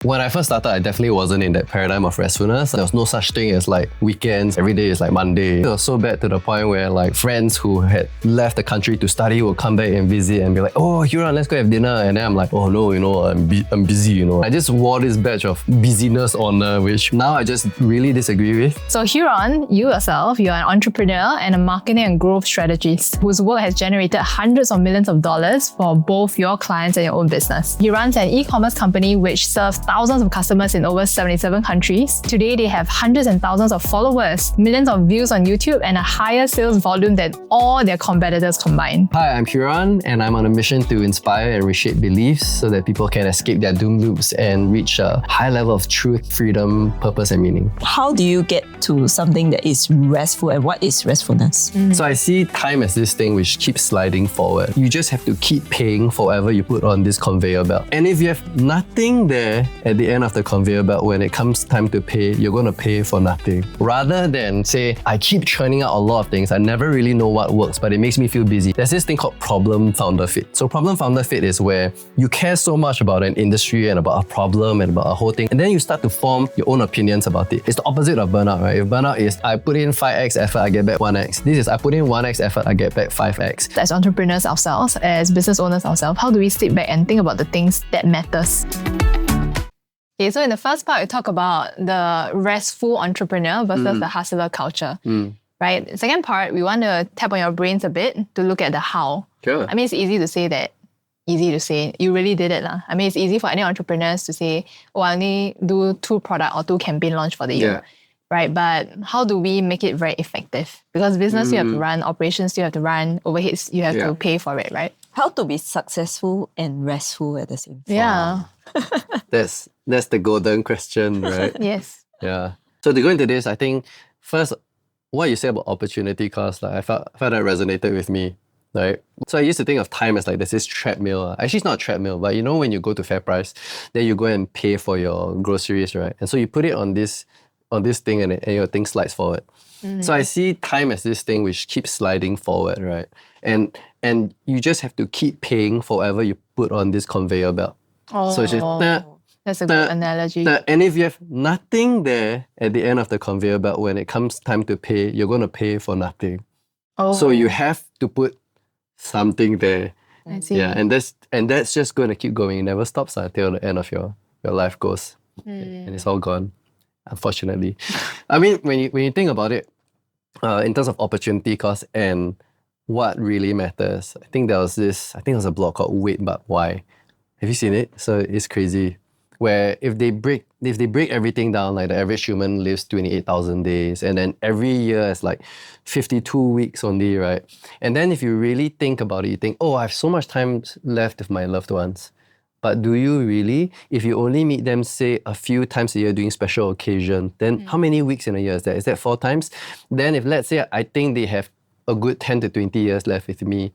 When I first started, I definitely wasn't in that paradigm of restfulness. There was no such thing as like weekends. Every day is like Monday. It was so bad to the point where like friends who had left the country to study would come back and visit and be like, oh, Huron, let's go have dinner. And then I'm like, oh no, I'm busy, I just wore this badge of busyness on which now I just really disagree with. So Huron, you yourself, you're an entrepreneur and a marketing and growth strategist whose work has generated hundreds of millions of dollars for both your clients and your own business. He runs an e-commerce company which serves thousands of customers in over 77 countries. Today, they have hundreds and thousands of followers, millions of views on YouTube, and a higher sales volume than all their competitors combined. Hi, I'm Huron, and I'm on a mission to inspire and reshape beliefs so that people can escape their doom loops and reach a high level of truth, freedom, purpose, and meaning. How do you get to something that is restful, and what is restfulness? So I see time as this thing which keeps sliding forward. You just have to keep paying for whatever you put on this conveyor belt. And if you have nothing there at the end of the conveyor belt, when it comes time to pay, you're going to pay for nothing. Rather than say, I keep churning out a lot of things, I never really know what works, but it makes me feel busy. There's this thing called problem founder fit. So problem founder fit is where you care so much about an industry and about a problem and about a whole thing, and then you start to form your own opinions about it. It's the opposite of burnout, right? If burnout is, I put in 5x effort, I get back 1x. This is, I put in 1x effort, I get back 5x. As entrepreneurs ourselves, as business owners ourselves, how do we sit back and think about the things that matters? Okay, so in the first part, we talk about the restful entrepreneur versus the hustler culture, right? The second part, we want to tap on your brains a bit to look at the how. Sure. I mean, it's easy to say that. Easy to say. You really did it. I mean, it's easy for any entrepreneurs to say, oh, I only do 2 product or 2 campaign launch for the year. Right? But how do we make it very effective? Because business you have to run, operations you have to run, overheads you have to pay for it, right? How to be successful and restful at the same time? Yeah. That's the golden question, right? Yes. Yeah. So to go into this, I think first, what you say about opportunity cost, like I felt that resonated with me, right? So I used to think of time as like there's this treadmill. Actually, it's not a treadmill, but when you go to FairPrice, then you go and pay for your groceries, right? And so you put it on this thing and your thing slides forward. So I see time as this thing which keeps sliding forward, right? And you just have to keep paying for whatever you put on this conveyor belt. So it's just that's a good analogy. And if you have nothing there at the end of the conveyor belt, when it comes time to pay, you're going to pay for nothing. So you have to put something there. I see. Yeah, and that's just going to keep going. It never stops until the end of your life goes. And it's all gone, unfortunately. I mean, when you think about it, in terms of opportunity cost and what really matters, I think there was a blog called Wait But Why. Have you seen it? So it's crazy. Where if they break everything down, like the average human lives 28,000 days, and then every year is like 52 weeks only, right? And then if you really think about it, you think, oh, I have so much time left with my loved ones. But do you really? If you only meet them, say, a few times a year during special occasion, then how many weeks in a year is that? Is that 4 times? Then if, let's say, I think they have a good 10 to 20 years left with me,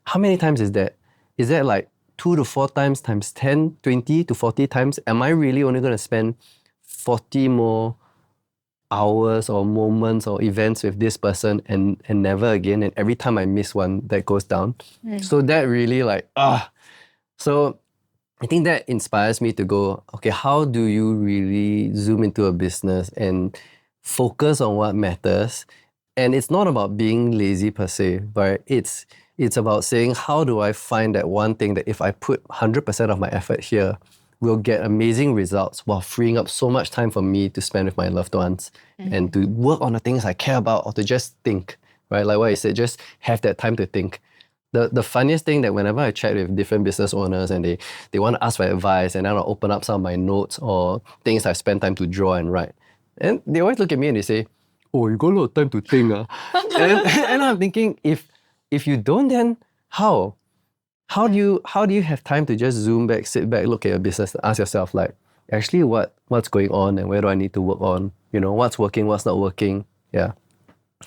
how many times is that? Is that like 2 to 4 times 10, 20 to 40 times? Am I really only going to spend 40 more hours or moments or events with this person and never again? And every time I miss one, that goes down. So that really So I think that inspires me to go, okay, how do you really zoom into a business and focus on what matters? And it's not about being lazy per se, but it's about saying, how do I find that one thing that if I put 100% of my effort here, will get amazing results while freeing up so much time for me to spend with my loved ones and to work on the things I care about, or to just think, right? Like what I said, just have that time to think. The funniest thing that whenever I chat with different business owners and they want to ask for advice, and I want to open up some of my notes or things I've spent time to draw and write, and they always look at me and they say, oh, you got a lot of time to think. And I'm thinking, if you don't, then how? How do you have time to just zoom back, sit back, look at your business, and ask yourself, like, actually what's going on and where do I need to work on? What's working, what's not working? Yeah.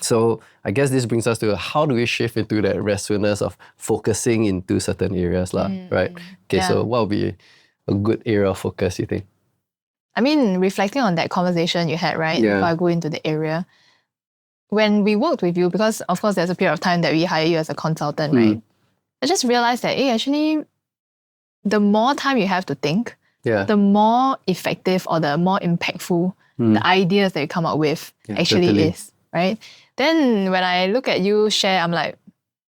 So I guess this brings us to how do we shift into that restfulness of focusing into certain areas, right? Okay, so what would be a good area of focus, you think? I mean, reflecting on that conversation you had, right? Yeah. Before I go into the area. When we worked with you, because of course there's a period of time that we hire you as a consultant, right? I just realized that, actually, the more time you have to think, the more effective or the more impactful the ideas that you come up with actually is, right? Then when I look at you share, I'm like,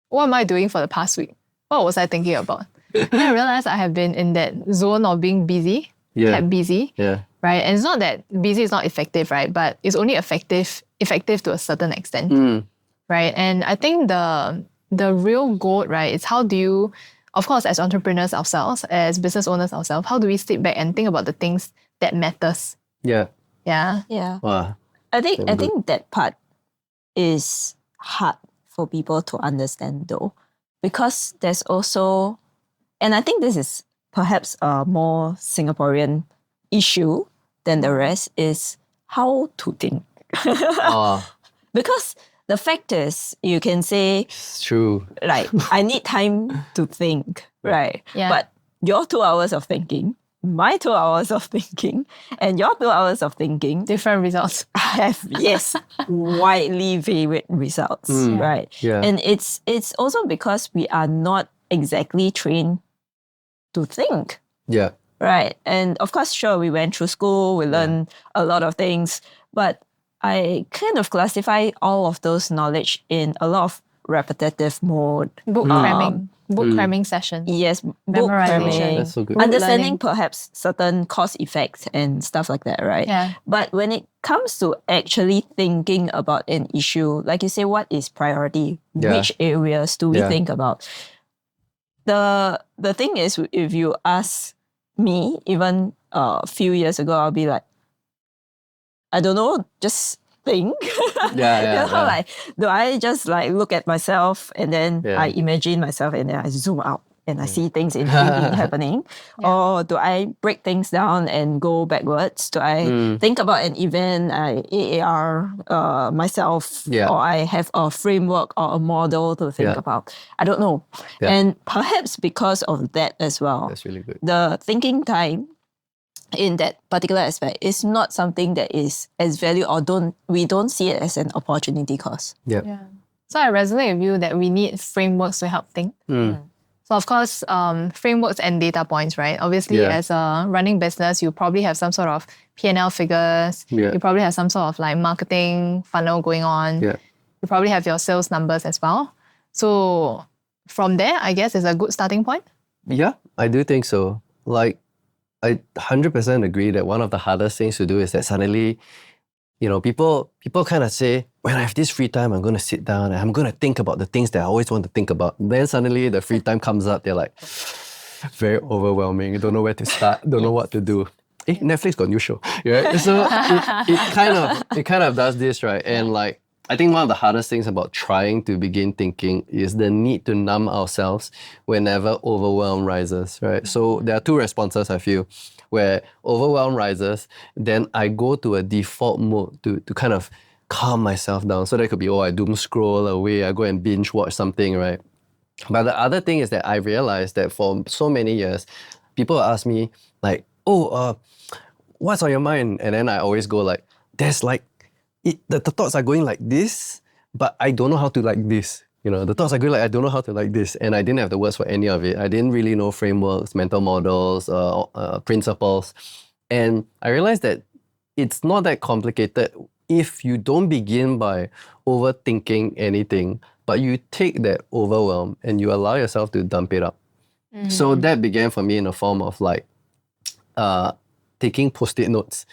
what am I doing for the past week? What was I thinking about? Then I realized I have been in that zone of being busy, kept busy, right? And it's not that busy is not effective, right? But it's only effective to a certain extent, right? And I think the real goal, right, is how do you, of course, as entrepreneurs ourselves, as business owners ourselves, how do we sit back and think about the things that matters? Yeah. Wow. I think that part is hard for people to understand though, because there's also, and I think this is perhaps a more Singaporean issue than the rest, is how to think. Because the fact is, you can say, It's true. like, I need time to think, right? Yeah. But your 2 hours of thinking, my 2 hours of thinking, and your 2 hours of thinking Different results. have, yes, widely varied results, right? Yeah. And it's also because we are not exactly trained to think, Yeah. right? And of course, sure, we went through school, we learned a lot of things, but I kind of classify all of those knowledge in a lot of repetitive mode. Book cramming. Book cramming session. Yes, book Memorization. cramming, That's so good. understanding learning. perhaps certain cause effects and stuff like that, right? Yeah. But when it comes to actually thinking about an issue, like you say, what is priority? Yeah. Which areas do we Yeah. think about? The thing is, if you ask me, even a few years ago, I'll be like, I don't know, just think. Yeah. Like, do I just like look at myself and then I imagine myself and then I zoom out and I see things in 3D happening? Or do I break things down and go backwards? Do I think about an event, I AAR myself, or I have a framework or a model to think about? I don't know. Yeah. And perhaps because of that as well, That's really good. the thinking time in that particular aspect is not something that is as valued, or we don't see it as an opportunity cost. Yep. Yeah. So I resonate with you that we need frameworks to help think. So of course, frameworks and data points, right? Obviously, as a running business, you probably have some sort of P&L figures. Yeah. You probably have some sort of like marketing funnel going on. Yeah. You probably have your sales numbers as well. So from there, I guess is a good starting point. Yeah, I do think so. Like, I 100% agree that one of the hardest things to do is that suddenly, people kind of say, when I have this free time, I'm going to sit down and I'm going to think about the things that I always want to think about. Then suddenly the free time comes up, they're like, very overwhelming. You don't know where to start, don't know what to do. Netflix got a new show, right? So it kind of does this, right? And like, I think one of the hardest things about trying to begin thinking is the need to numb ourselves whenever overwhelm rises, right? So there are two responses, I feel, where overwhelm rises, then I go to a default mode to kind of calm myself down. So that could be, I doom scroll away, I go and binge watch something, right? But the other thing is that I realized that for so many years, people ask me like, what's on your mind? And then I always go like, there's like, the thoughts are going like this, but I don't know how to like this. The thoughts are going like, I don't know how to like this. And I didn't have the words for any of it. I didn't really know frameworks, mental models, principles. And I realized that it's not that complicated if you don't begin by overthinking anything, but you take that overwhelm and you allow yourself to dump it up. So that began for me in a form of like taking post-it notes,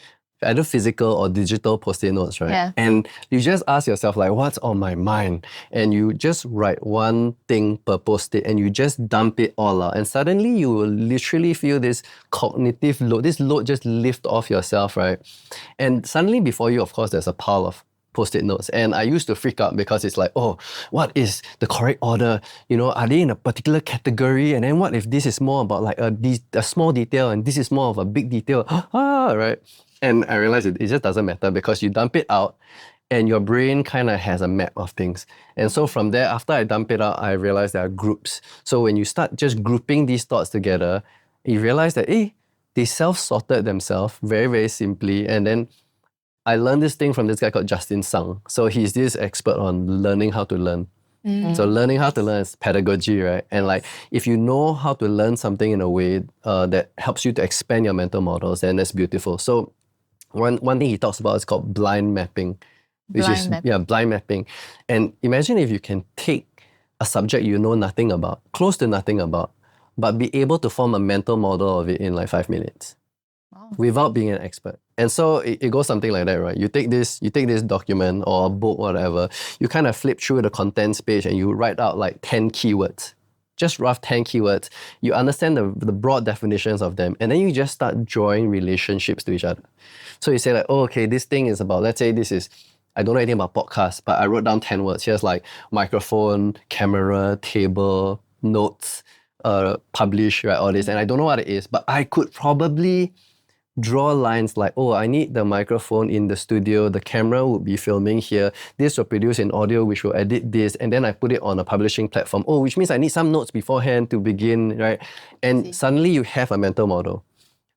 either physical or digital post-it notes, right? Yeah. And you just ask yourself like, what's on my mind? And you just write one thing per post-it and you just dump it all out. And suddenly you will literally feel this cognitive load, this load just lift off yourself, right? And suddenly before you, of course, there's a pile of post-it notes. And I used to freak out because it's like, what is the correct order? Are they in a particular category? And then what if this is more about like a small detail and this is more of a big detail? Right? And I realized it just doesn't matter because you dump it out and your brain kind of has a map of things. And so from there, after I dump it out, I realized there are groups. So when you start just grouping these thoughts together, you realize that, they self-sorted themselves very, very simply. And then I learned this thing from this guy called Justin Sung. So he's this expert on learning how to learn. So learning how to learn is pedagogy, right? And like if you know how to learn something in a way that helps you to expand your mental models, then that's beautiful. So one thing he talks about is called blind mapping, blind mapping. And imagine if you can take a subject you know nothing about, close to nothing about, but be able to form a mental model of it in like 5 minutes. Without being an expert. And so it goes something like that, right? You take this document or a book, whatever, you kind of flip through the contents page and you write out like 10 keywords. Just rough 10 keywords. You understand the broad definitions of them, and then you just start drawing relationships to each other. So you say like, oh, okay, this thing is about, let's say this is, I don't know anything about podcasts, but I wrote down 10 words. Here's like microphone, camera, table, notes, publish, right, all this. And I don't know what it is, but I could probably draw lines like, oh, I need the microphone in the studio, the camera would be filming here, this will produce an audio which will edit this, and then I put it on a publishing platform. Oh, which means I need some notes beforehand to begin, right? And suddenly you have a mental model.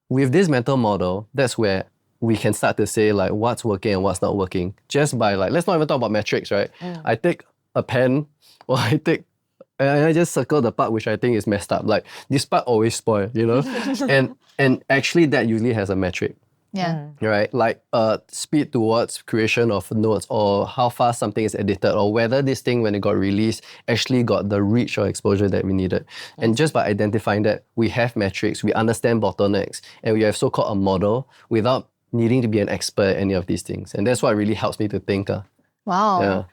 With this mental model, that's where we can start to say like what's working and what's not working. Just by like, let's not even talk about metrics, right? I take a pen, or I just circle the part which I think is messed up. Like, this part always spoil, you know? and actually that usually has a metric. Yeah. Right? Like speed towards creation of notes, or how fast something is edited, or whether this thing when it got released actually got the reach or exposure that we needed. And just by identifying that, we have metrics, we understand bottlenecks, and we have so-called a model without needing to be an expert at any of these things. And that's what really helps me to think. Wow. Yeah.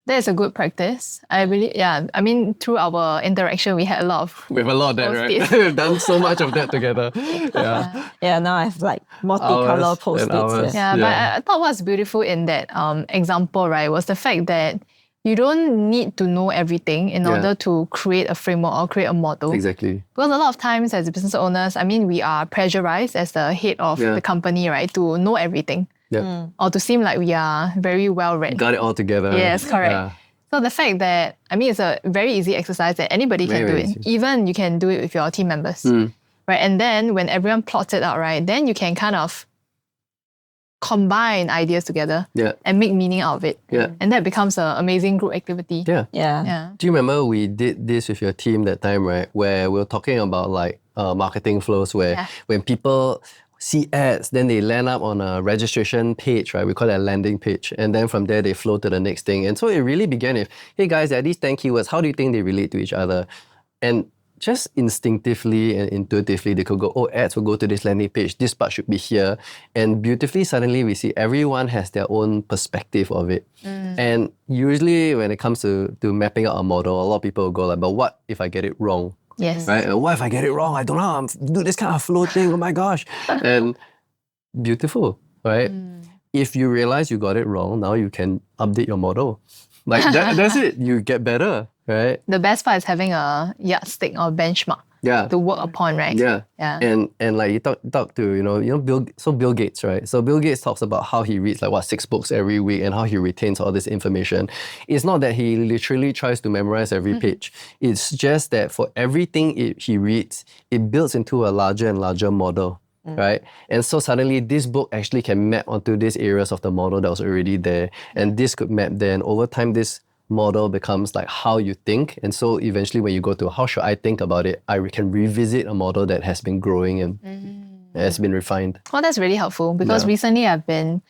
That is a good practice. I mean, through our interaction, we had a lot of... We have a lot of that, right? We've done so much of that together. Yeah. Yeah, now I have like multicolor post-its. Yeah, but I thought what's beautiful in that example, right, was the fact that you don't need to know everything in order to create a framework or create a model. Exactly. Because a lot of times as business owners, I mean, we are pressurized as the head of the company, right, to know everything. Or to seem like we are very well read. Got it all together. Yes, correct. Yeah. So the fact that, I mean, it's a very easy exercise that anybody can do it. Even you can do it with your team members. Right? And then when everyone plots it out, right, then you can kind of combine ideas together and make meaning out of it. And that becomes an amazing group activity. Do you remember we did this with your team that time, right? Where we were talking about like marketing flows where when people see ads, then they land up on a registration page, right? We call it a landing page. And then from there, they flow to the next thing. And so it really began with, hey guys, there are these 10 keywords. How do you think they relate to each other? And just instinctively and intuitively, they could go, oh, ads will go to this landing page. This part should be here. And beautifully, suddenly we see everyone has their own perspective of it. And usually when it comes to mapping out a model, a lot of people will go like, but what if I get it wrong? Yes. Right? What if I get it wrong? I don't know how to do this kind of flow thing. Oh my gosh. And beautiful, right? If you realize you got it wrong, now you can update your model. Like that's it. You get better, right? The best part is having a yardstick or benchmark to work upon, right? And like you talk to Bill Gates, right? So Bill Gates talks about how he reads like 6 books every week and how he retains all this information. It's not that he literally tries to memorize every page. It's just that for everything he reads, it builds into a larger and larger model. Right? And so suddenly this book actually can map onto these areas of the model that was already there, and this could map there, and over time this model becomes like how you think. And so eventually when you go to how should I think about it, I can revisit a model that has been growing and has been refined. Well, that's really helpful because recently I've been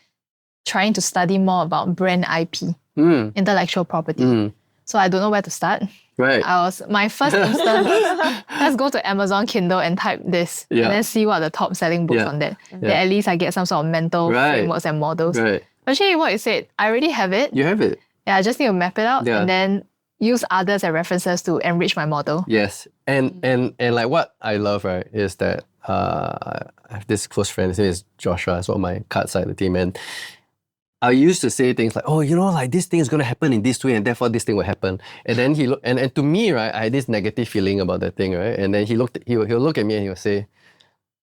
trying to study more about brand IP, intellectual property. So I don't know where to start. Right. My first instant was, let's go to Amazon Kindle and type this and then see what are the top selling books on that. Then at least I get some sort of mental frameworks and models. But actually what you said, I already have it. You have it. Yeah, I just need to map it out and then use others as references to enrich my model. Yes. And like what I love, right, is that I have this close friend, his name is Joshua, he's one of my card side of the team, and I used to say things like, oh, like this thing is going to happen in this way and therefore this thing will happen. And then and to me, right, I had this negative feeling about that thing, right? And then he'll look at me and he'll say,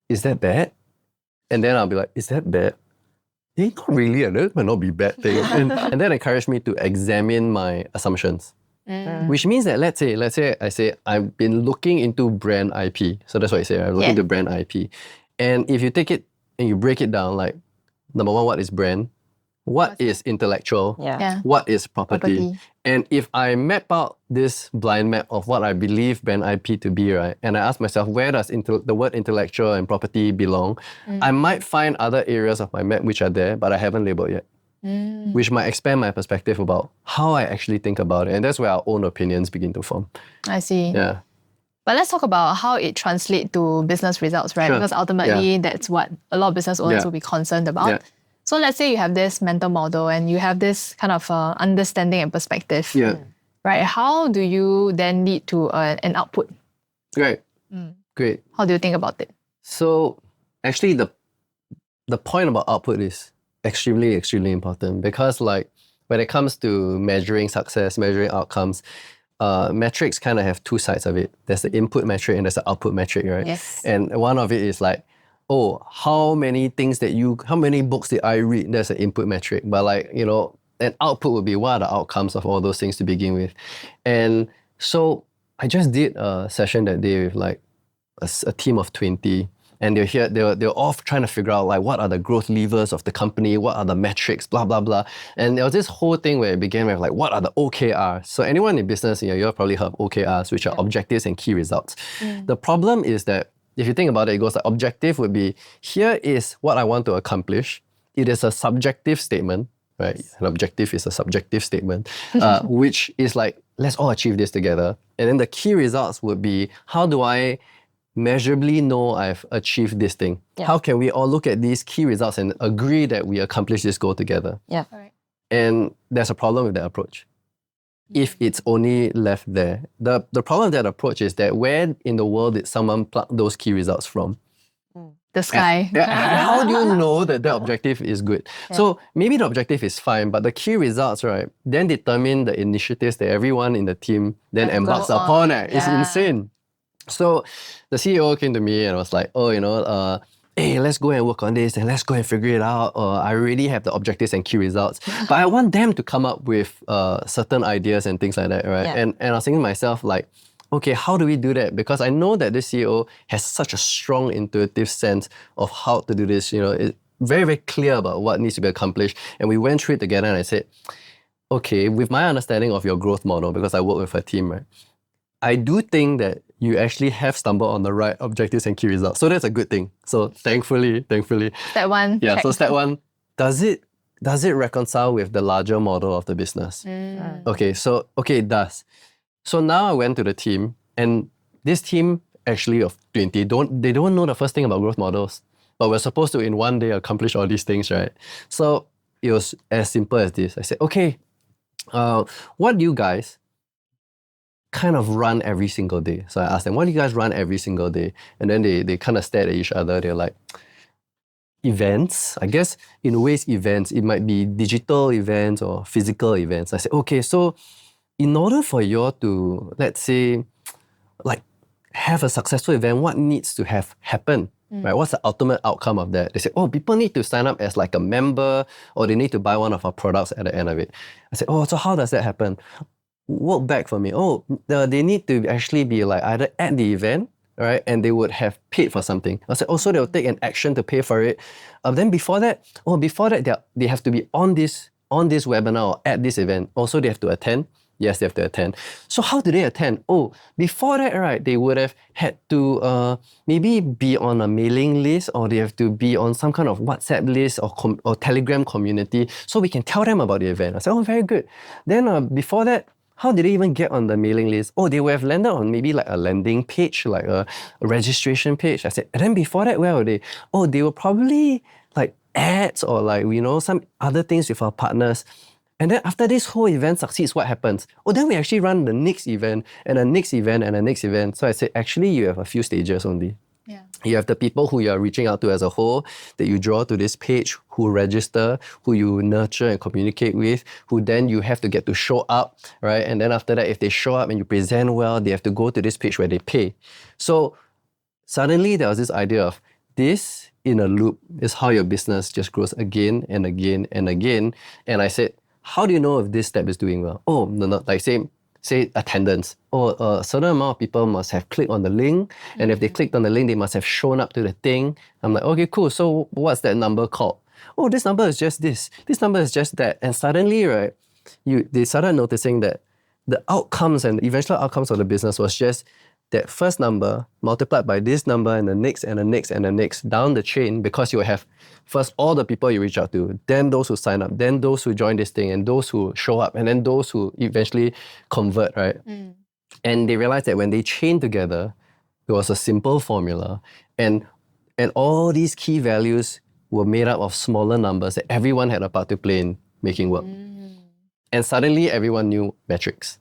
is that bad? And then I'll be like, is that bad? Yeah, not really, that might not be a bad thing. and that encouraged me to examine my assumptions. Which means that let's say I say I've been looking into brand IP. So that's what I say, I'm looking into brand IP. And if you take it and you break it down, like, number one, what is brand? what is intellectual, what is property. And if I map out this blind map of what I believe brand IP to be, right, and I ask myself, where does the word intellectual and property belong, I might find other areas of my map which are there, but I haven't labeled yet. Which might expand my perspective about how I actually think about it. And that's where our own opinions begin to form. I see. Yeah. But let's talk about how it translates to business results, right? Because ultimately, that's what a lot of business owners will be concerned about. So let's say you have this mental model and you have this kind of understanding and perspective. Right? How do you then lead to an output? Great. Great. How do you think about it? So actually, the point about output is extremely, extremely important, because like when it comes to measuring success, measuring outcomes, metrics kind of have two sides of it. There's the input metric and there's the output metric, right? Yes. And one of it is like, oh, how many books did I read? That's an input metric. But like, you know, an output would be what are the outcomes of all those things to begin with. And so I just did a session that day with like a team of 20. And they're all trying to figure out like what are the growth levers of the company, what are the metrics, blah, blah, blah. And there was this whole thing where it began with like, what are the OKRs? So anyone in business, you've probably heard of OKRs, which are objectives and key results. The problem is that if you think about it, it goes like objective would be, here is what I want to accomplish. It is a subjective statement, right? An objective is a subjective statement, which is like, let's all achieve this together. And then the key results would be, how do I measurably know I've achieved this thing? How can we all look at these key results and agree that we accomplished this goal together? And there's a problem with that approach. If it's only left there. The problem with that approach is that where in the world did someone pluck those key results from? The sky. How do you know that the objective is good? So maybe the objective is fine, but the key results, right, then determine the initiatives that everyone in the team then embarks upon. It's insane. So the CEO came to me and was like, oh, hey, let's go and work on this and let's go and figure it out. I already have the objectives and key results, but I want them to come up with certain ideas and things like that, right? And I was thinking to myself, like, okay, how do we do that? Because I know that this CEO has such a strong intuitive sense of how to do this. It's very, very clear about what needs to be accomplished. And we went through it together and I said, okay, with my understanding of your growth model, because I work with a team, right? I do think that you actually have stumbled on the right objectives and key results. So that's a good thing. So thankfully. Step one. Yeah, so step one, does it reconcile with the larger model of the business? Okay, it does. So now I went to the team, and this team actually of 20, they don't know the first thing about growth models, but we're supposed to in one day accomplish all these things, right? So it was as simple as this. I said, okay, what do you guys kind of run every single day? So I asked them, what do you guys run every single day? And then they kind of stared at each other. They're like, events. I guess in a way it's events. It might be digital events or physical events. I said, okay, so in order for you all to, let's say, like have a successful event, what needs to have happen? Right? What's the ultimate outcome of that? They say, oh, people need to sign up as like a member, or they need to buy one of our products at the end of it. I said, oh, so how does that happen? Work back for me. Oh, they need to actually be like either at the event, right? And they would have paid for something. I said, oh, so they'll take an action to pay for it. Then before that, they have to be on this webinar or at this event. Also, they have to attend. Yes, they have to attend. So how do they attend? Oh, before that, right, they would have had to maybe be on a mailing list, or they have to be on some kind of WhatsApp list or Telegram community, so we can tell them about the event. I said, oh, very good. Then before that, how did they even get on the mailing list? Oh, they would have landed on maybe like a landing page, like a registration page. I said, and then before that, where were they? Oh, they were probably like ads or like, some other things with our partners. And then after this whole event succeeds, what happens? Oh, then we actually run the next event and the next event and the next event. So I said, actually, you have a few stages only. Yeah. You have the people who you are reaching out to as a whole, that you draw to this page, who register, who you nurture and communicate with, who then you have to get to show up, right? And then after that, if they show up and you present well, they have to go to this page where they pay. So suddenly there was this idea of this in a loop is how your business just grows again and again and again. And I said, how do you know if this step is doing well? Oh, no, like say attendance. Oh, a certain amount of people must have clicked on the link. And if they clicked on the link, they must have shown up to the thing. I'm like, okay, cool. So what's that number called? oh, this number is just this number is just that. And suddenly, right, they started noticing that the outcomes and the eventual outcomes of the business was just that first number multiplied by this number and the next and the next and the next down the chain, because you have first all the people you reach out to, then those who sign up, then those who join this thing, and those who show up, and then those who eventually convert, right? And they realized that when they chained together, it was a simple formula, and all these key values were made up of smaller numbers that everyone had a part to play in making work. And suddenly everyone knew metrics,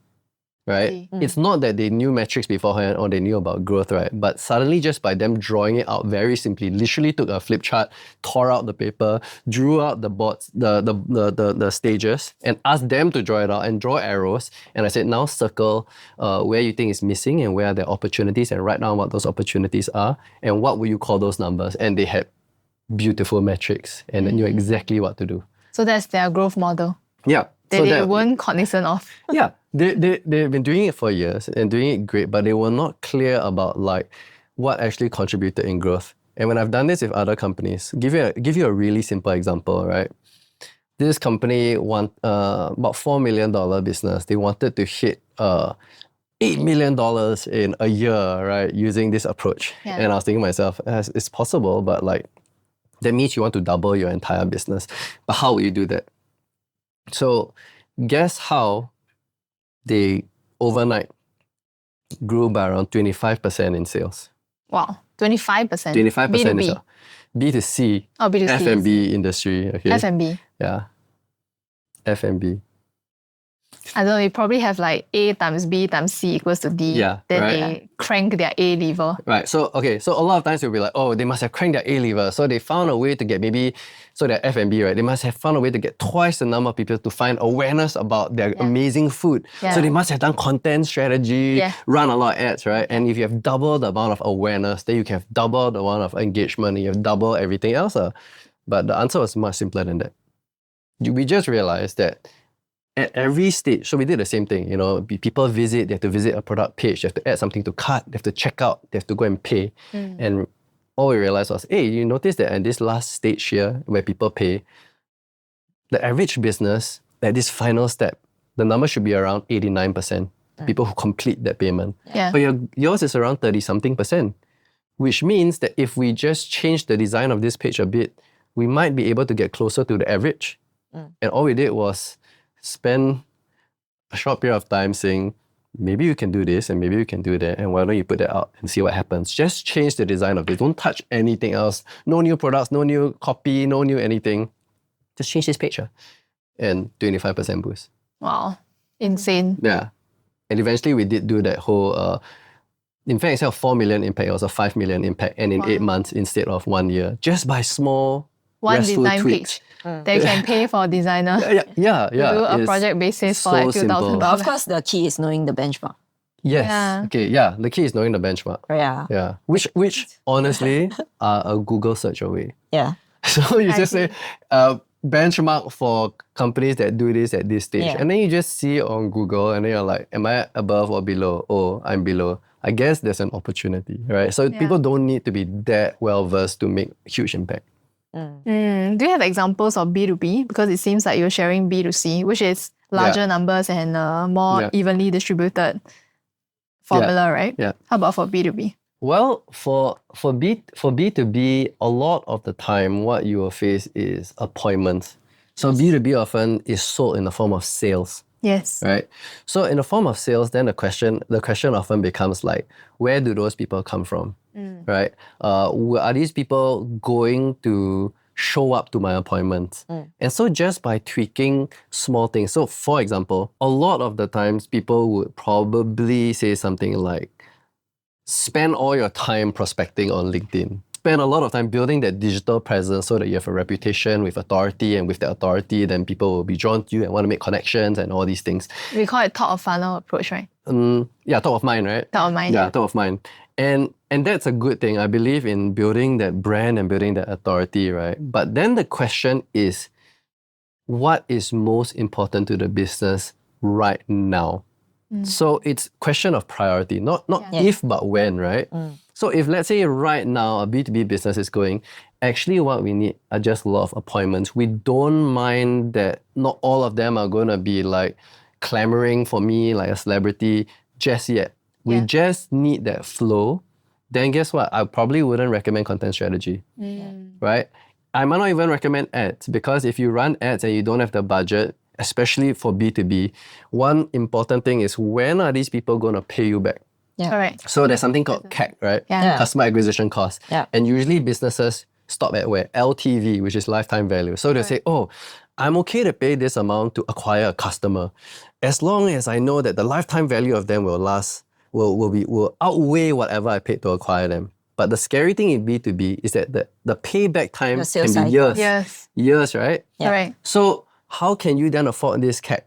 right? It's not that they knew metrics beforehand or they knew about growth, right? But suddenly just by them drawing it out very simply, literally took a flip chart, tore out the paper, drew out the boards, the stages, and asked them to draw it out and draw arrows. And I said, now circle where you think is missing and where are the opportunities, and write down what those opportunities are and what would you call those numbers. And they had beautiful metrics and they knew exactly what to do. So that's their growth model. Yeah. They weren't cognizant of. Yeah, they've been doing it for years and doing it great, but they were not clear about like what actually contributed in growth. And when I've done this with other companies, give you a really simple example, right? This company want about $4 million business. They wanted to hit $8 million in a year, right? Using this approach. Yeah. And I was thinking to myself, it's possible, but like that means you want to double your entire business. But how will you do that? So guess how they overnight grew by around 25% in sales. Wow, 25%? 25% B2B. is B2C. Oh, B2C. F&B industry. Okay. F&B. Yeah. F&B. I don't know, they probably have like A times B times C equals to D. Yeah, then right. they crank their A lever. Right. So, okay. So a lot of times you'll be like, oh, they must have cranked their A lever. So they found a way to get their F&B, right? They must have found a way to get twice the number of people to find awareness about their amazing food. Yeah. So they must have done content strategy, run a lot of ads, right? And if you have double the amount of awareness, then you can have double the amount of engagement, and you have double everything else. But the answer was much simpler than that. We just realized that at every stage, so we did the same thing, people visit, they have to visit a product page, they have to add something to cart, they have to check out, they have to go and pay. And all we realized was, hey, you notice that in this last stage here, where people pay, the average business, at this final step, the number should be around 89%, people who complete that payment. Yeah. But yours is around 30-something%, which means that if we just change the design of this page a bit, we might be able to get closer to the average. And all we did was spend a short period of time saying, maybe you can do this and maybe you can do that, and why don't you put that out and see what happens. Just change the design of it. Don't touch anything else. No new products, no new copy, no new anything. Just change this page. And 25% boost. Wow. Insane. Yeah. And eventually we did do that whole, in fact, instead of 4 million impact, it was a 5 million impact, and in 8 months instead of 1 year, just by small one Restful design tweaks. page. They can pay for a designer. Yeah. Do a project basis for like a few thousand But dollars. of course, the key is knowing the benchmark. Yes. Yeah. Okay. Yeah. The key is knowing the benchmark. Yeah. Yeah. Which honestly are a Google search away. Yeah. So you just say benchmark for companies that do this at this stage, and then you just see it on Google, and then you're like, am I above or below? Oh, I'm below. I guess there's an opportunity, right? So people don't need to be that well versed to make huge impact. Do you have examples of B2B? Because it seems like you're sharing B2C, which is larger numbers and more evenly distributed formula, right? Yeah. How about for B2B? Well, for B2B, a lot of the time, what you will face is appointments. So B2B often is sold in the form of sales. Yes. Right. So in the form of sales, then the question often becomes like, where do those people come from? Right? Are these people going to show up to my appointments? And so just by tweaking small things. So for example, a lot of the times people would probably say something like, spend all your time prospecting on LinkedIn. Spend a lot of time building that digital presence so that you have a reputation with authority, and with the authority, then people will be drawn to you and want to make connections and all these things. We call it top of funnel approach, right? Yeah, top of mind, right? Top of mind. Yeah, top of mind. And that's a good thing. I believe in building that brand and building that authority, right? But then the question is, what is most important to the business right now? So it's question of priority, not if but when, right? So if let's say right now a B2B business is going actually what we need are just a lot of appointments. We don't mind that not all of them are going to be like clamoring for me like a celebrity just yet. We just need that flow. Then guess what? I probably wouldn't recommend content strategy, right? I might not even recommend ads, because if you run ads and you don't have the budget, especially for B2B, one important thing is, when are these people going to pay you back? Yeah. Correct. So there's something called CAC, right? Customer acquisition cost. And usually businesses stop at where? LTV, which is lifetime value. So they say, oh, I'm okay to pay this amount to acquire a customer, as long as I know that the lifetime value of them will outweigh whatever I paid to acquire them. But the scary thing in B2B is that the payback time can be years. Years, right? Right. So how can you then afford this CAC?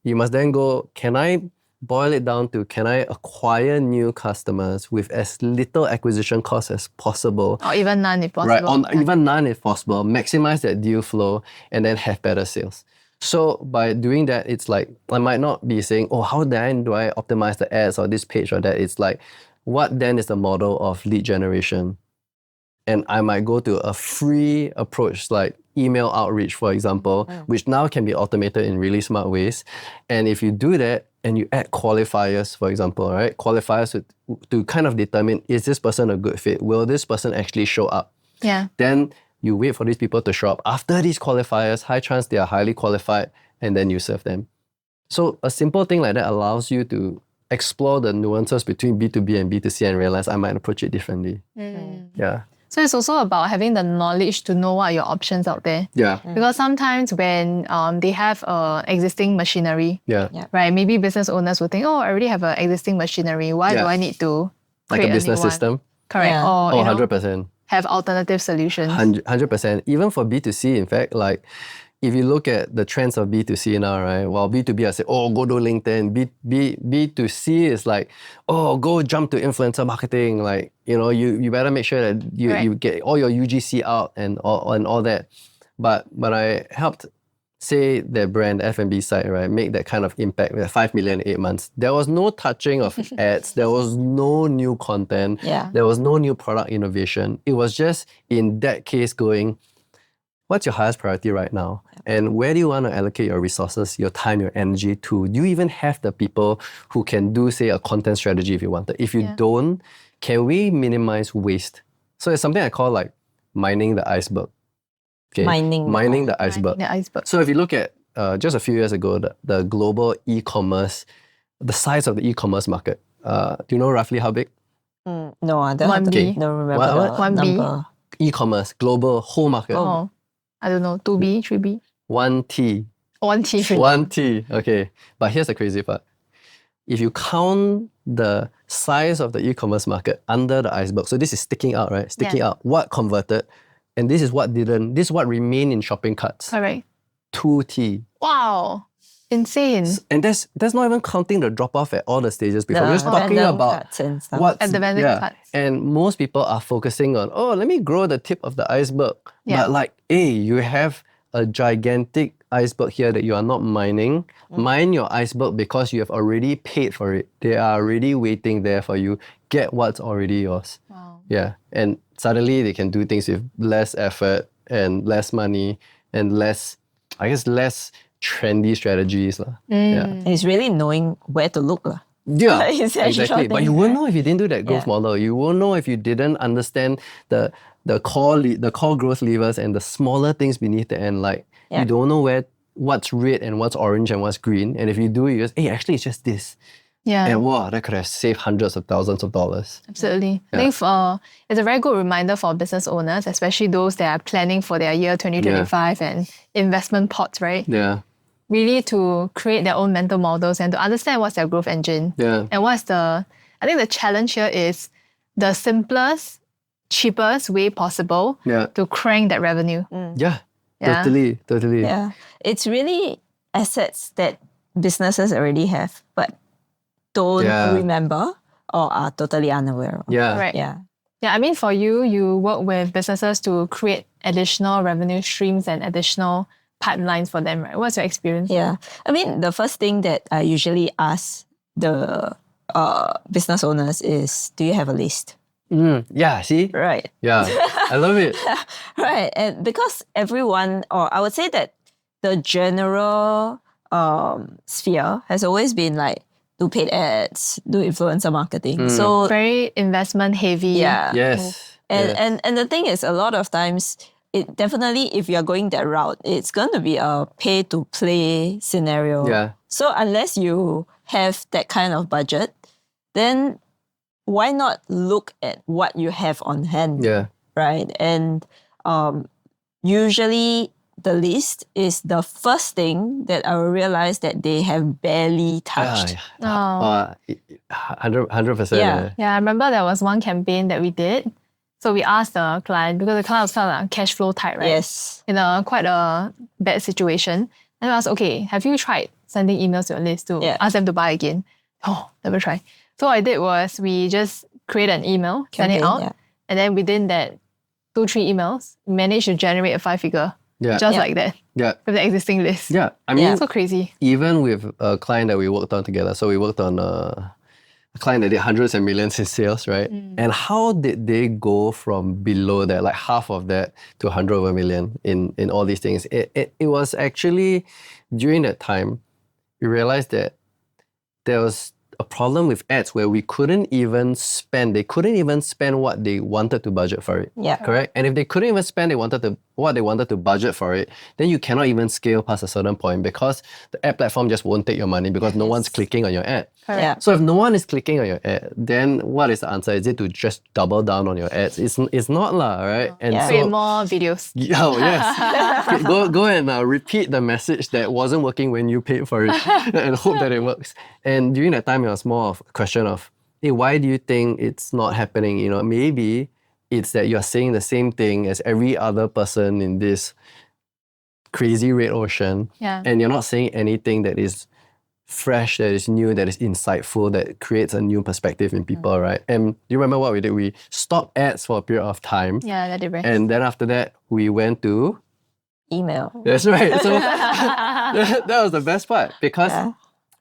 You must then go, can I boil it down to, can I acquire new customers with as little acquisition cost as possible? Or even none if possible. Right, even none if possible. Maximize that deal flow and then have better sales. So by doing that, it's like, I might not be saying, oh, how then do I optimize the ads or this page or that? It's like, what then is the model of lead generation? And I might go to a free approach like email outreach, for example, which now can be automated in really smart ways. And if you do that and you add qualifiers, for example, right? Qualifiers to kind of determine, is this person a good fit? Will this person actually show up? Yeah. Then you wait for these people to show up. After these qualifiers, high chance they are highly qualified, and then you serve them. So a simple thing like that allows you to explore the nuances between B2B and B2C and realize I might approach it differently. Yeah. So it's also about having the knowledge to know what are your options out there. Yeah. Because sometimes when they have existing machinery, right? Maybe business owners will think, oh, I already have an existing machinery. Why do I need to create like a business system? Correct. Yeah. Or, 100%. Have alternative solutions. 100%. Even for B2C, in fact, like if you look at the trends of B2C now, right? While B2B, I say, oh, go to LinkedIn. B2C is like, oh, go jump to influencer marketing. Like, you better make sure that you get all your UGC out and all that. But I helped, say, their brand, F&B site, right? Make that kind of impact with 5 million in 8 months. There was no touching of ads. There was no new content. There was no new product innovation. It was just, in that case, going, what's your highest priority right now? And where do you want to allocate your resources, your time, your energy to? Do you even have the people who can do, say, a content strategy if you wanted? If you don't, can we minimize waste? So it's something I call like mining the iceberg. Okay? Mining the iceberg. So if you look at just a few years ago, the global e-commerce, the size of the e-commerce market, do you know roughly how big? No, I don't remember what? the number. E-commerce, global, whole market. Oh, I don't know, 2B, 3B? 1T. 1T. 1T, okay. But here's the crazy part. If you count the size of the e-commerce market under the iceberg, so this is sticking out, right? Sticking out. What converted? And this is what didn't. This is what remained in shopping carts. Correct. 2T. Wow. Insane. And that's not even counting the drop-off at all the stages before. We're just talking about what's... At the vendor carts. And most people are focusing on, oh, let me grow the tip of the iceberg. But like, hey, you have a gigantic iceberg here that you are not mining. Mine your iceberg because you have already paid for it. They are already waiting there for you. Get what's already yours. Wow. Yeah. And suddenly they can do things with less effort and less money and less trendy strategies. It's really knowing where to look. Yeah, exactly. But you won't know if you didn't do that growth model. You won't know if you didn't understand the core growth levers and the smaller things beneath it. And like, you don't know what's red and what's orange and what's green. And if you do, you just, hey, actually it's just this. Yeah. And wow, that could have saved hundreds of thousands of dollars. Absolutely. I think it's a very good reminder for business owners, especially those that are planning for their year 2025 and investment pots, right? Yeah. Really to create their own mental models and to understand what's their growth engine. Yeah. And I think the challenge here is the simplest, cheapest way possible to crank that revenue. Yeah. Totally. Yeah. It's really assets that businesses already have, but don't remember or are totally unaware of. Yeah. Right. Yeah. Yeah, I mean, for you work with businesses to create additional revenue streams and additional pipelines for them, right? What's your experience? Yeah. I mean, the first thing that I usually ask the business owners is, do you have a list? Yeah, see? right? Yeah, I love it. Right. And because everyone, or I would say that the general sphere has always been like, do paid ads, do influencer marketing. So Very investment heavy. yeah. Yes. And the thing is, a lot of times, it definitely, if you're going that route, it's going to be a pay to play scenario. Yeah. So unless you have that kind of budget, then why not look at what you have on hand? Yeah. Right. And usually the list is the first thing that I will realize that they have barely touched. Oh. 100%. Yeah. Yeah, I remember there was one campaign that we did. So we asked the client, because the client was kind of like cash flow tight, right? Yes. In quite a bad situation. And we asked, okay, have you tried sending emails to your list to ask them to buy again? Oh, never tried. So what I did was we just create an email, send it out, and then within that 2-3 emails, managed to generate a 5-figure. Yeah. Just like that. Yeah. With the existing list. Yeah. I mean, so crazy. even with a client that we worked on together, so we worked on a client that did hundreds and millions in sales, right? And how did they go from below that, like half of that, to 100 over million in all these things? It was actually, during that time, we realized that there was a problem with ads where they couldn't even spend what they wanted to budget for it. Yeah. Correct? And if they couldn't even spend what they wanted to budget for it, then you cannot even scale past a certain point, because the ad platform just won't take your money because no one's clicking on your ad. Yeah. So if no one is clicking on your ad, then what is the answer? Is it to just double down on your ads? It's not lah, right? And Create more videos. Oh, yes. Go and repeat the message that wasn't working when you paid for it and hope that it works. And during that time, it was more of a question of, hey, why do you think it's not happening? You know, maybe it's that you're saying the same thing as every other person in this crazy red ocean. Yeah. And you're not saying anything that is fresh, that is new, that is insightful, that creates a new perspective in people, right? And do you remember what we did? We stopped ads for a period of time. Yeah, that did right. And then after that, we went to Email. That's right. So that was the best part, because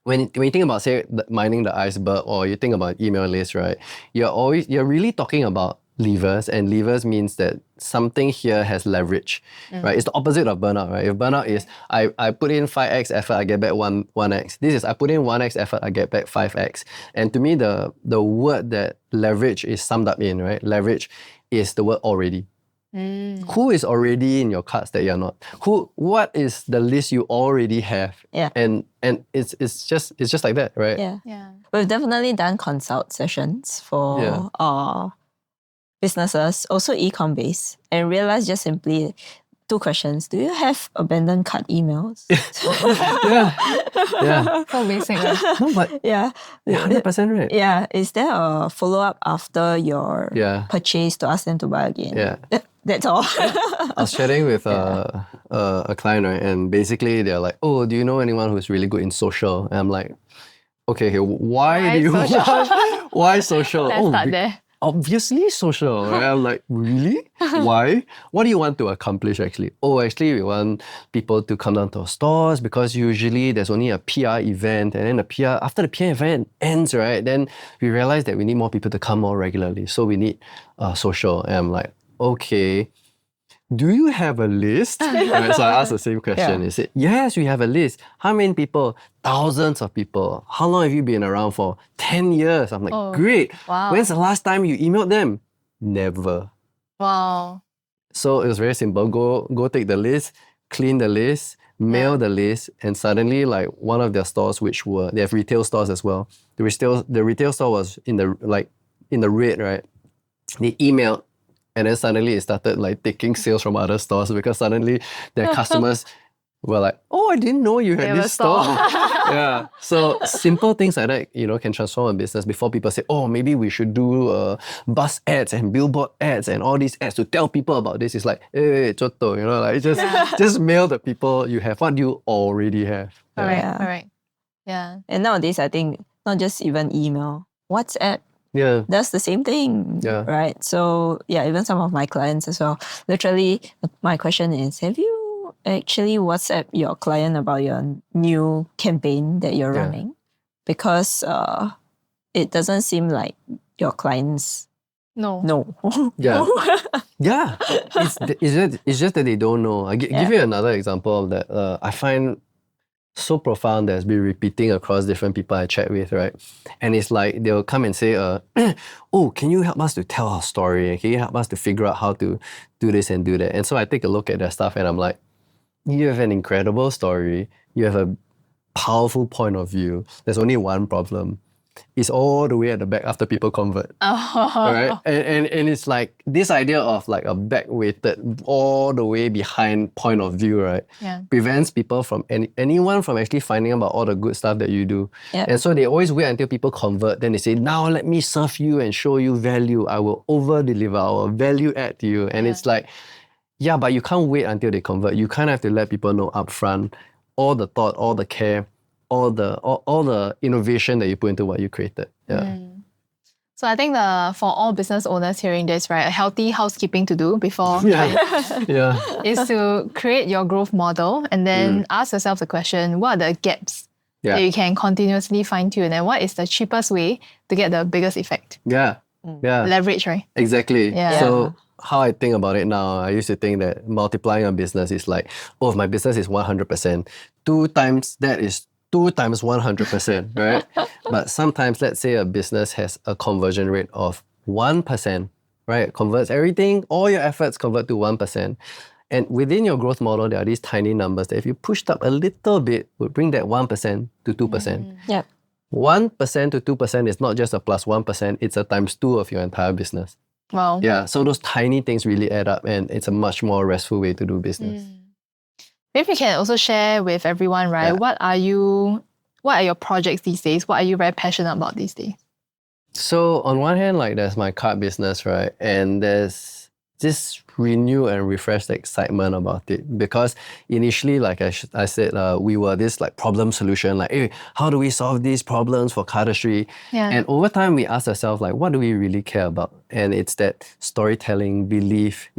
when you think about, say, mining the iceberg, or you think about email lists, right? You're really talking about levers, and levers means that something here has leverage, right? It's the opposite of burnout, right? If burnout is I put in 5x effort, I get back 1x. This is I put in 1x effort, I get back 5x. And to me, the word that leverage is summed up in, right? Leverage is the word already. Who is already in your cards that you're not? What is the list you already have? Yeah. And it's just like that, right? Yeah. We've definitely done consult sessions for businesses, also e-com based, and realized just simply 2 questions. Do you have abandoned cart emails? Yeah. So basic, right? No, but Yeah. 100% right. Yeah. Is there a follow-up after your purchase to ask them to buy again? Yeah. That's all. I was chatting with a client, right? And basically they're like, oh, do you know anyone who's really good in social? And I'm like, okay, why do you want, why social? Let's start there. Obviously social. Right? I'm like, really? Why? What do you want to accomplish actually? Oh, actually we want people to come down to our stores, because usually there's only a PR event, and then after the PR event ends, right? Then we realize that we need more people to come more regularly. So we need social. And I'm like, okay, do you have a list? Right, so I asked the same question. He said, yes, we have a list. How many people? Thousands of people. How long have you been around for? 10 years. I'm like, great. Wow. When's the last time you emailed them? Never. Wow. So it was very simple. Go take the list, clean the list, mail the list, and suddenly, like, one of their stores, they have retail stores as well. The retail store was in the red, right? They emailed. And then suddenly it started like taking sales from other stores, because suddenly their customers were like, oh, I didn't know you had this store. Yeah. So simple things like that, can transform a business before people say, oh, maybe we should do bus ads and billboard ads and all these ads to tell people about this. It's like, hey, choto, like just mail the people you have what you already have. Correct. Yeah. And nowadays, I think not just even email, WhatsApp. Yeah. That's the same thing, right? So even some of my clients as well. Literally, my question is, have you actually WhatsApp your client about your new campaign that you're running? Because it doesn't seem like your clients No. No. Yeah. Yeah. It's just that they don't know. I give you another example of that. I find so profound that's been repeating across different people I chat with, right? And it's like they'll come and say, oh, can you help us to tell our story? Can you help us to figure out how to do this and do that? And so I take a look at their stuff and I'm like, you have an incredible story. You have a powerful point of view. There's only one problem. It's all the way at the back after people convert. Right? And it's like this idea of like a back-weighted, all the way behind point of view, right? Yeah. Prevents people from anyone from actually finding about all the good stuff that you do. Yep. And so they always wait until people convert. Then they say, now let me serve you and show you value. I will over-deliver. I will value add to you. And it's like, yeah, but you can't wait until they convert. You kind of have to let people know upfront all the thought, all the care, all the innovation that you put into what you created. Yeah. So I think for all business owners hearing this, right, a healthy housekeeping to do before is to create your growth model and then ask yourself the question, what are the gaps that you can continuously fine tune, and what is the cheapest way to get the biggest effect? Yeah. Leverage, right? Exactly. Yeah. So how I think about it now, I used to think that multiplying a business is like, oh, if my business is 100%, 2 times that is 2 times 100%, right? But sometimes, let's say a business has a conversion rate of 1%, right? Converts everything, all your efforts convert to 1%. And within your growth model, there are these tiny numbers that if you pushed up a little bit, would bring that 1% to 2%. Yep. 1% to 2% is not just a plus 1%, it's a times 2 of your entire business. Wow. Yeah, so those tiny things really add up and it's a much more restful way to do business. Maybe you can also share with everyone, right? What are your projects these days? What are you very passionate about these days? So on one hand, like there's my card business, right? And there's this renewed and refreshed excitement about it because initially, like I said, we were this like problem solution, like, hey, how do we solve these problems for Cardistry? And over time, we asked ourselves, like, what do we really care about? And it's that storytelling, belief,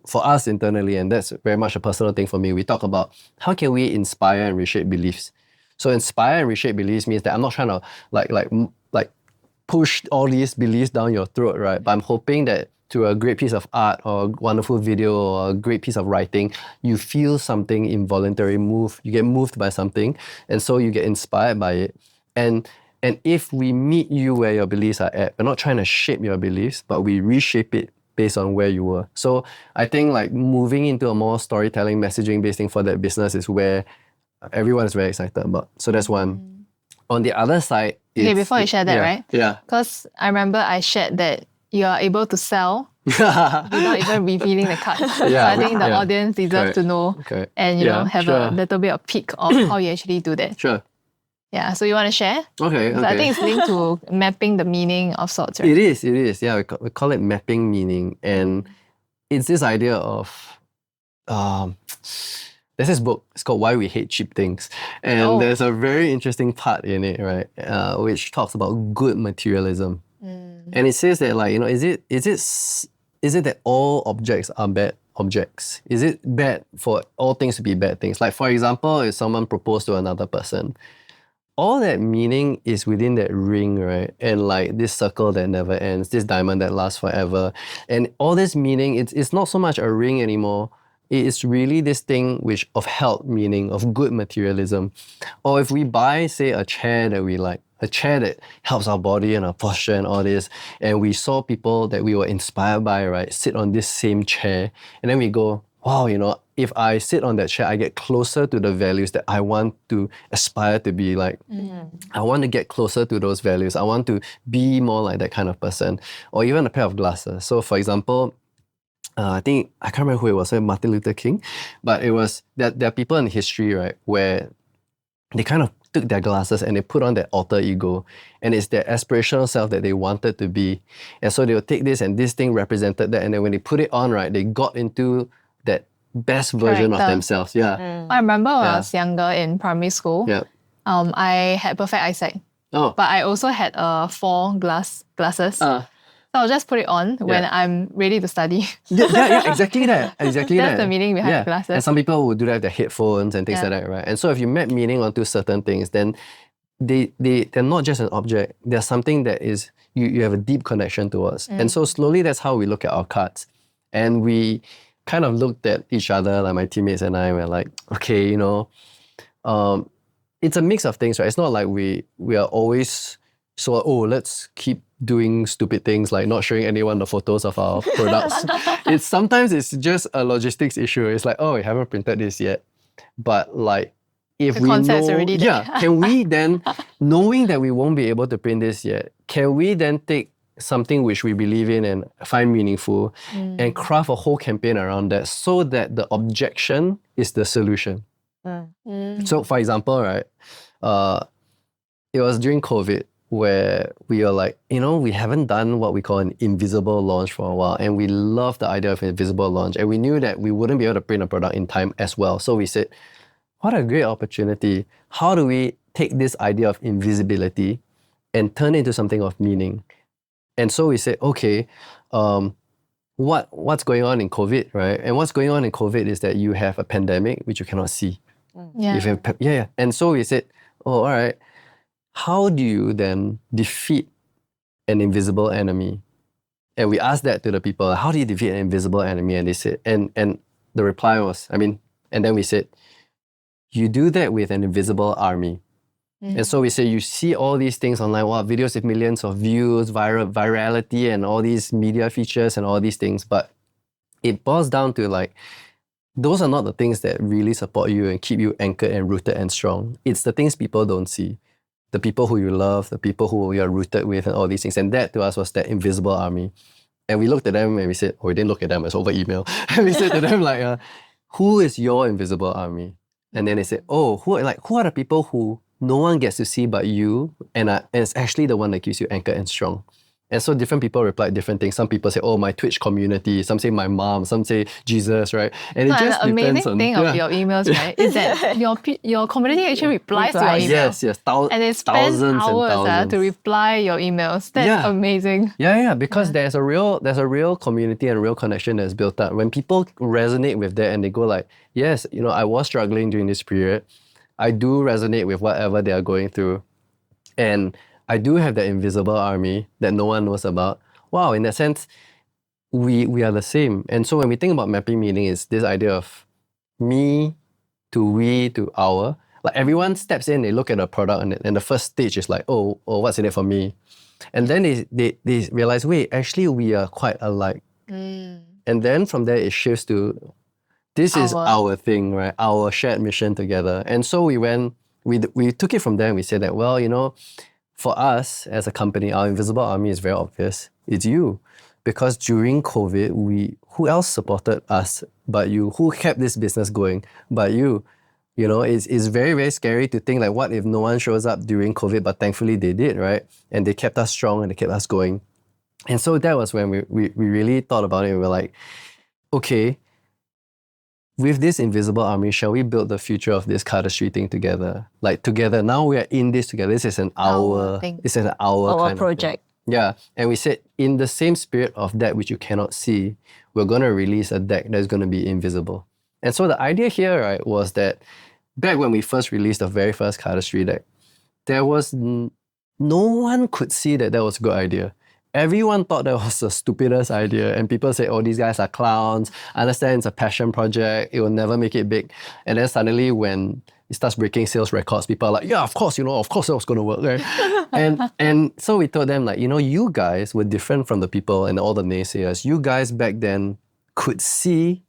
for us internally, and that's very much a personal thing for me, we talk about how can we inspire and reshape beliefs. So inspire and reshape beliefs means that I'm not trying to like push all these beliefs down your throat, right? But I'm hoping that through a great piece of art or a wonderful video or a great piece of writing, you feel something involuntary move. You get moved by something, and so you get inspired by it. And if we meet you where your beliefs are at, we're not trying to shape your beliefs, but we reshape it based on where you were. So I think like moving into a more storytelling, messaging-based thing for that business is where everyone is very excited about. So that's one. On the other side, okay, before you share that, right? Yeah. Because I remember I shared that you are able to sell without even revealing the cards. So I think the audience deserves to know and have a little bit of peek of how you actually do that. Sure. Yeah, so you want to share? Okay. So I think it's linked to mapping the meaning of sorts, right? It is. Yeah, we call it mapping meaning. And it's this idea of... there's this book, it's called Why We Hate Cheap Things. And there's a very interesting part in it, right? Which talks about good materialism. And it says that, like, is it that all objects are bad objects? Is it bad for all things to be bad things? Like, for example, if someone proposed to another person, all that meaning is within that ring, right? And like this circle that never ends, this diamond that lasts forever. And all this meaning, it's not so much a ring anymore. It's really this thing of health meaning, of good materialism. Or if we buy, say, a chair that we like, a chair that helps our body and our posture and all this, and we saw people that we were inspired by, right, sit on this same chair, and then we go, wow, if I sit on that chair, I get closer to the values that I want to aspire to be like. I want to get closer to those values. I want to be more like that kind of person. Or even a pair of glasses. So for example, I can't remember who it was, Martin Luther King, but it was, there are people in history, right, where they kind of took their glasses and they put on their alter ego, and it's their aspirational self that they wanted to be. And so they'll take this and this thing represented that, and then when they put it on, right, they got into that best version of themselves. Yeah. I remember when I was younger in primary school, I had perfect eyesight. But I also had 4 glasses. So I'll just put it on when I'm ready to study. Exactly that. Exactly That's the meaning behind glasses. And some people will do that with their headphones and things like that, right? And so if you map meaning onto certain things, then they're not just an object. They're something that is you have a deep connection towards. And so slowly that's how we look at our cards. And we kind of looked at each other, like my teammates and I were like, okay, it's a mix of things, right? It's not like we are always so, let's keep doing stupid things like not showing anyone the photos of our products. Sometimes it's just a logistics issue. It's like, we haven't printed this yet. But like, if we know, already there. can we then, knowing that we won't be able to print this yet, can we then take something which we believe in and find meaningful and craft a whole campaign around that so that the objection is the solution? So for example, right, it was during COVID where we were like, we haven't done what we call an invisible launch for a while, and we love the idea of an invisible launch, and we knew that we wouldn't be able to print a product in time as well. So we said, what a great opportunity. How do we take this idea of invisibility and turn it into something of meaning? And so we said, okay, what's going on in COVID, right? And what's going on in COVID is that you have a pandemic which you cannot see. Yeah. And so we said, all right, how do you then defeat an invisible enemy? And we asked that to the people, how do you defeat an invisible enemy? And they said, and the reply was, and then we said, you do that with an invisible army. And so we say, you see all these things online, videos with millions of views, virality, and all these media features and all these things. But it boils down to like, those are not the things that really support you and keep you anchored and rooted and strong. It's the things people don't see. The people who you love, the people who you're rooted with, and all these things. And that to us was that invisible army. And we looked at them and we said, we didn't look at them, it's over email. And we said to them like, who is your invisible army? And then they said, who are the people who no one gets to see but you, and it's actually the one that keeps you anchored and strong. And so different people replied different things. Some people say, my Twitch community. Some say my mom. Some say Jesus, right? And it just the depends amazing on... thing of your emails, right, is that your community actually replies to your email. Yes. And they spend hours to reply your emails. That's amazing. Yeah, because there's a real community and real connection that's built up. When people resonate with that and they go like, yes, I was struggling during this period. I do resonate with whatever they are going through. And I do have that invisible army that no one knows about. Wow, in that sense, we are the same. And so when we think about mapping meaning, it's this idea of me to we to our. Like everyone steps in, they look at a product, and the first stage is like, what's in it for me? And then they realize, wait, actually we are quite alike. And then from there it shifts to, this is our thing, right? Our shared mission together. And so we took it from there and we said that, for us as a company, our invisible army is very obvious. It's you. Because during COVID, who else supported us but you? Who kept this business going but you? It's very, very scary to think like, what if no one shows up during COVID, but thankfully they did, right? And they kept us strong and they kept us going. And so that was when we really thought about it. We were like, okay, with this invisible army, shall we build the future of this Cardistry thing together? Like together, now we are in this together. This is an our thing. This is an our kind project. Of thing. Yeah, and we said, in the same spirit of that which you cannot see, we're going to release a deck that's going to be invisible. And so the idea here, right, was that back when we first released the very first Cardistry deck, there was no one could see that was a good idea. Everyone thought that was the stupidest idea, and people say, these guys are clowns. I understand it's a passion project, it will never make it big. And then suddenly when it starts breaking sales records, people are like, yeah, of course that was going to work, right? and so we told them like, you guys were different from the people and all the naysayers. You guys back then could see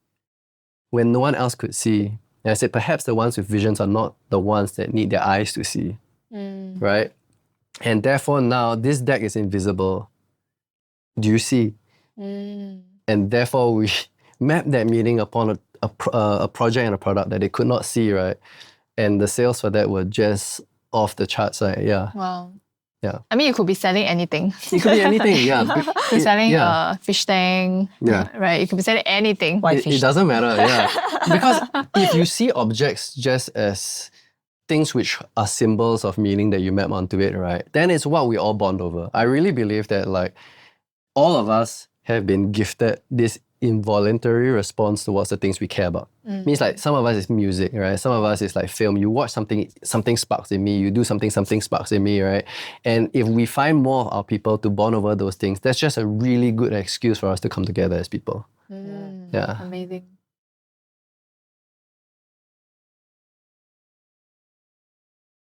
when no one else could see. And I said, perhaps the ones with visions are not the ones that need their eyes to see, right? And therefore now this deck is invisible. Do you see? And therefore we map that meaning upon a project and a product that they could not see, right? And the sales for that were just off the charts, right? Yeah. Wow. Yeah. I mean, you could be selling anything. It could be anything, yeah. You could be selling a fish tank, right? You could be selling anything. It doesn't matter, yeah. Because if you see objects just as things which are symbols of meaning that you map onto it, right? Then it's what we all bond over. I really believe that like all of us have been gifted this involuntary response towards the things we care about. Means like some of us is music, right? Some of us is like film. You watch something sparks in me. You do something sparks in me, right? And if we find more of our people to bond over those things, that's just a really good excuse for us to come together as people. Yeah. Amazing.